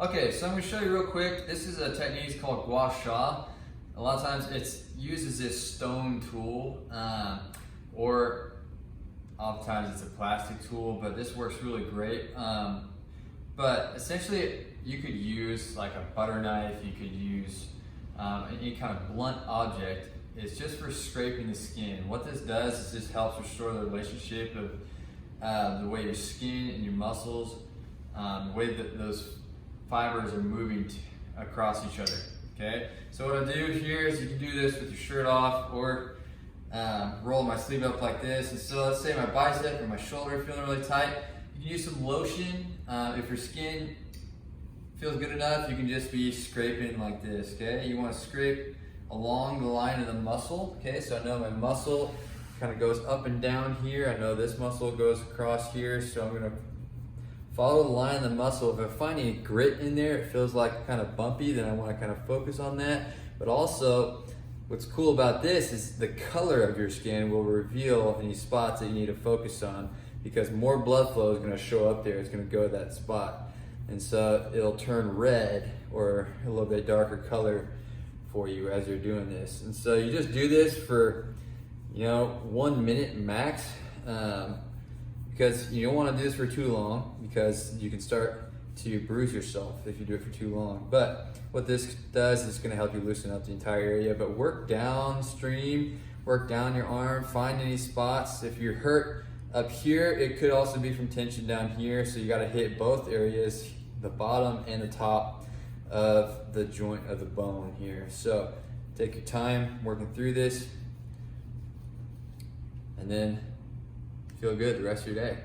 Okay, so I'm going to show you real quick. This is a technique called Gua Sha. A lot of times it's used as this stone tool, or oftentimes it's a plastic tool, but this works really great. But essentially you could use like a butter knife, you could use any kind of blunt object. It's just for scraping the skin. What this does is just helps restore the relationship of the way your skin and your muscles, the way that those fibers are moving across each other. Okay, so what I do here is you can do this with your shirt off, or roll my sleeve up like this. And so let's say my bicep or my shoulder feeling really tight. You can use some lotion. If your skin feels good enough, you can just be scraping like this. Okay, you want to scrape along the line of the muscle. Okay, so I know my muscle kind of goes up and down here. I know this muscle goes across here, so I'm gonna follow the line of the muscle. If I find any grit in there, it feels like kind of bumpy, then I want to kind of focus on that. But also, what's cool about this is the color of your skin will reveal any spots that you need to focus on, because more blood flow is going to show up there. It's going to go to that spot, and so it'll turn red or a little bit darker color for you as you're doing this. And so you just do this for 1 minute max, because you don't want to do this for too long, because you can start to bruise yourself if you do it for too long. But what this does is going to help you loosen up the entire area. But work downstream, work down your arm, find any spots. If you're hurt up here, it could also be from tension down here, so you got to hit both areas, the bottom and the top of the joint of the bone here. So take your time working through this, and then feel good the rest of your day.